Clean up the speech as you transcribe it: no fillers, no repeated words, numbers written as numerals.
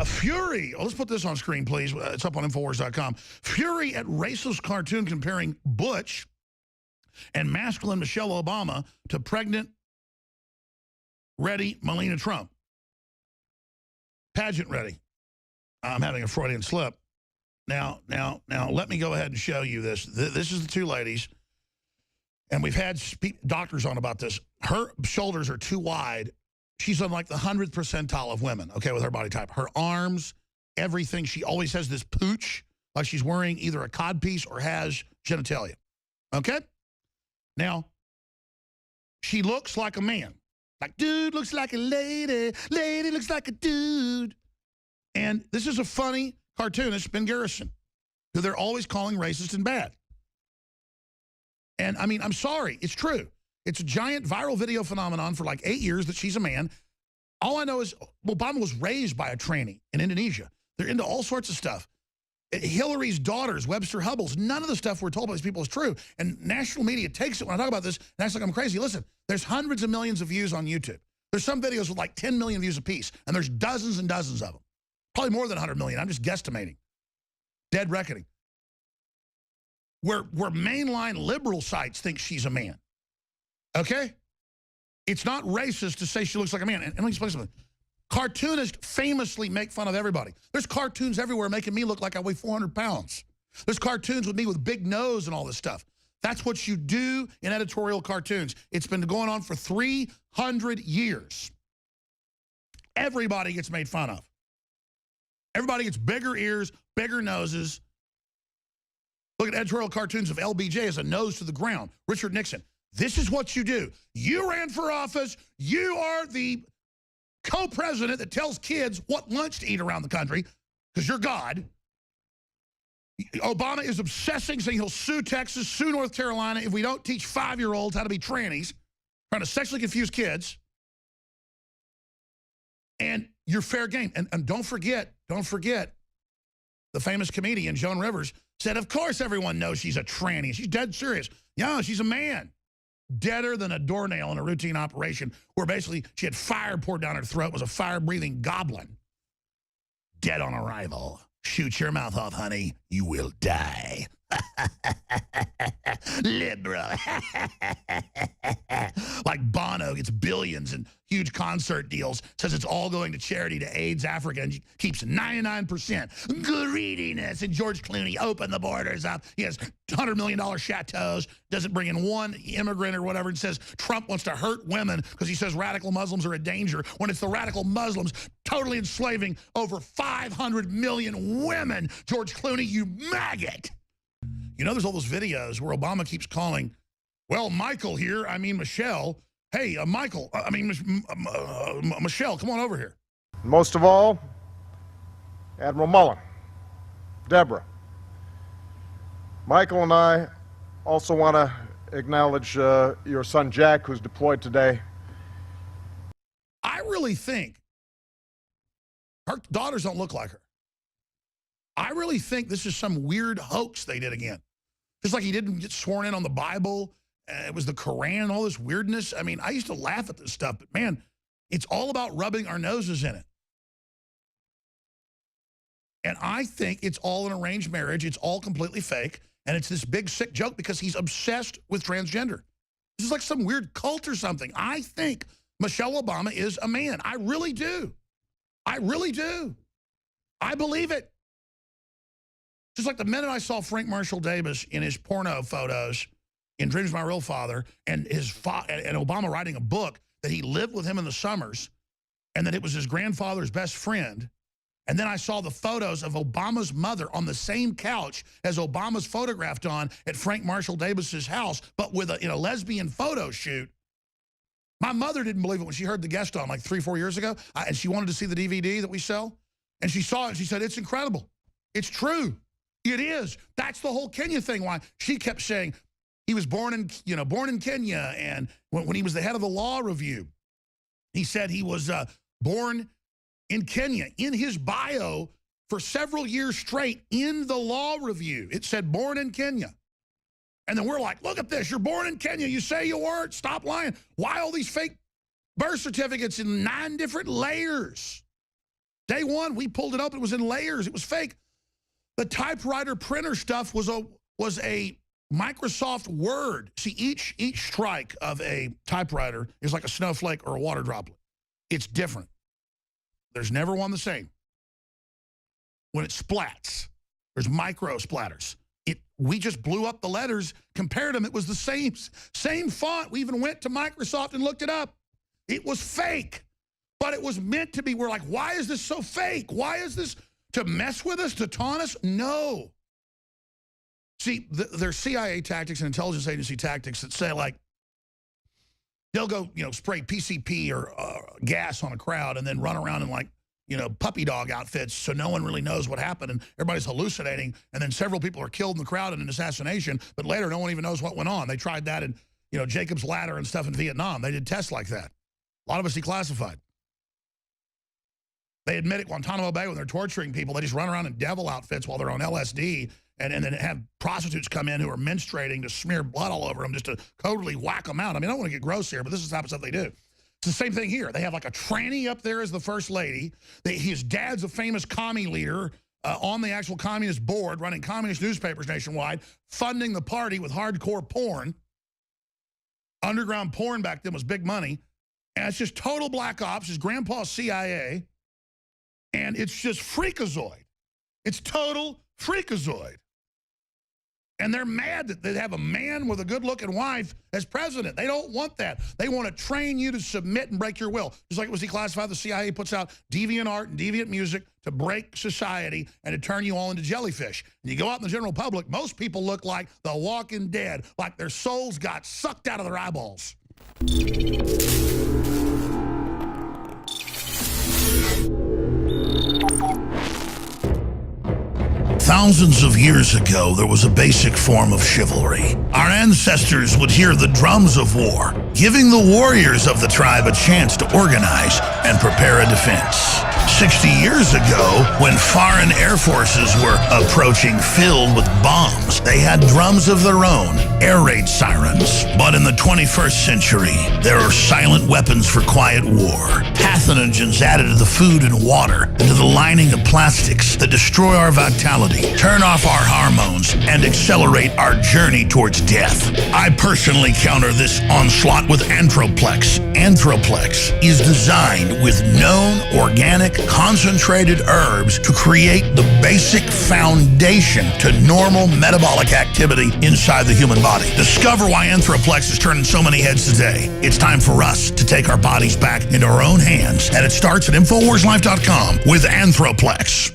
Fury, let's put this on screen, please. It's up on Infowars.com. Fury at racist cartoon comparing Butch and masculine Michelle Obama to pregnant, ready Melania Trump. Pageant ready. I'm having a Freudian slip. Now, let me go ahead and show you this. This is the two ladies, and we've had doctors on about this. Her shoulders are too wide. She's on like the 100th percentile of women, okay, with her body type. Her arms, everything. She always has this pooch, like she's wearing either a codpiece or has genitalia, okay? Now, she looks like a man. Like, dude looks like a lady, lady looks like a dude. And this is a funny cartoonist, Ben Garrison, who they're always calling racist and bad. And, I mean, I'm sorry, it's true. It's a giant viral video phenomenon for like 8 years that she's a man. All I know is Obama was raised by a tranny in Indonesia. They're into all sorts of stuff. Hillary's daughters, Webster Hubbles, none of the stuff we're told by these people is true. And national media takes it when I talk about this and acts like I'm crazy. Listen, there's hundreds of millions of views on YouTube. There's some videos with like 10 million views apiece, and there's dozens and dozens of them. Probably more than 100 million. I'm just guesstimating. Dead reckoning. Where mainline liberal sites think she's a man. Okay? It's not racist to say she looks like a man. And let me explain something. Cartoonists famously make fun of everybody. There's cartoons everywhere making me look like I weigh 400 pounds. There's cartoons with me with big nose and all this stuff. That's what you do in editorial cartoons. It's been going on for 300 years. Everybody gets made fun of. Everybody gets bigger ears, bigger noses. Look at editorial cartoons of LBJ as a nose to the ground. Richard Nixon. This is what you do. You ran for office. You are the co-president that tells kids what lunch to eat around the country because you're God. Obama is obsessing, saying he'll sue Texas, sue North Carolina if we don't teach 5-year-olds how to be trannies, trying to sexually confuse kids. And you're fair game. And don't forget, the famous comedian Joan Rivers said, of course everyone knows she's a tranny. She's dead serious. Yeah, she's a man. Deader than a doornail in a routine operation where basically she had fire poured down her throat, was a fire-breathing goblin. Dead on arrival. Shoot your mouth off, honey. You will die. Liberal. Like Bono gets billions and huge concert deals, says it's all going to charity to AIDS Africa, and keeps 99%. Greediness. And George Clooney opened the borders up. He has $100 million chateaus, doesn't bring in one immigrant or whatever, and says Trump wants to hurt women because he says radical Muslims are a danger, when it's the radical Muslims totally enslaving over 500 million women. George Clooney, you maggot. You know, there's all those videos where Obama keeps calling, well, Michael here, I mean Michelle. Hey, Michael, Michelle, come on over here. Most of all, Admiral Mullen, Deborah. Michael and I also want to acknowledge your son Jack, who's deployed today. I really think her daughters don't look like her. I really think this is some weird hoax they did again. Just like he didn't get sworn in on the Bible, it was the Quran, all this weirdness. I mean, I used to laugh at this stuff, but man, it's all about rubbing our noses in it. And I think it's all an arranged marriage. It's all completely fake. And it's this big sick joke because he's obsessed with transgender. This is like some weird cult or something. I think Michelle Obama is a man. I really do. I really do. I believe it. Just like the minute I saw Frank Marshall Davis in his porno photos in Dreams of My Real Father, and and Obama writing a book that he lived with him in the summers, and that it was his grandfather's best friend, and then I saw the photos of Obama's mother on the same couch as Obama's photographed on at Frank Marshall Davis's house, but with in a lesbian photo shoot. My mother didn't believe it when she heard the guest on like 3-4 years ago, and she wanted to see the DVD that we sell, and she saw it and she said, it's incredible. It's true. It is. That's the whole Kenya thing. Why she kept saying he was born in Kenya, and when he was the head of the Law Review, he said he was born in Kenya. In his bio for several years straight in the Law Review, it said born in Kenya. And then we're like, look at this. You're born in Kenya. You say you weren't. Stop lying. Why all these fake Birth certificates in 9 different layers. Day one, we pulled it up. It was in layers. It was fake. The typewriter printer stuff was a Microsoft Word. See, each strike of a typewriter is like a snowflake or a water droplet. It's different. There's never one the same. When it splats, there's micro splatters. We just blew up the letters, compared them. It was the same font. We even went to Microsoft and looked it up. It was fake, but it was meant to be. We're like, why is this so fake? Why is this to mess with us, to taunt us? No. See, there's CIA tactics and intelligence agency tactics that say, like, they'll go, spray PCP or gas on a crowd and then run around in, like, puppy dog outfits so no one really knows what happened and everybody's hallucinating, and then several people are killed in the crowd in an assassination, but later no one even knows what went on. They tried that in, Jacob's Ladder and stuff in Vietnam. They did tests like that. A lot of us declassified. They admit at Guantanamo Bay when they're torturing people, they just run around in devil outfits while they're on LSD and then have prostitutes come in who are menstruating to smear blood all over them just to totally whack them out. I mean, I don't want to get gross here, but this is the type of stuff they do. It's the same thing here. They have like a tranny up there as the first lady. His dad's a famous commie leader on the actual communist board, running communist newspapers nationwide, funding the party with hardcore porn. Underground porn back then was big money. And it's just total black ops. His grandpa's CIA. And it's just freakazoid. It's total freakazoid. And they're mad that they have a man with a good-looking wife as president. They don't want that. They want to train you to submit and break your will. Just like it was declassified, the CIA puts out deviant art and deviant music to break society and to turn you all into jellyfish. And you go out in the general public, most people look like the Walking Dead, like their souls got sucked out of their eyeballs. Thousands of years ago, there was a basic form of chivalry. Our ancestors would hear the drums of war, giving the warriors of the tribe a chance to organize and prepare a defense. 60 years ago, when foreign air forces were approaching filled with bombs, they had drums of their own, air raid sirens. But in the 21st century, there are silent weapons for quiet war. Pathogens added to the food and water, and to the lining of plastics that destroy our vitality, turn off our hormones, and accelerate our journey towards death. I personally counter this onslaught with Anthroplex. Anthroplex is designed with known organic concentrated herbs to create the basic foundation to normal metabolic activity inside the human body. Discover why Anthroplex is turning so many heads today. It's time for us to take our bodies back into our own hands, and it starts at InfoWarsLife.com with Anthroplex.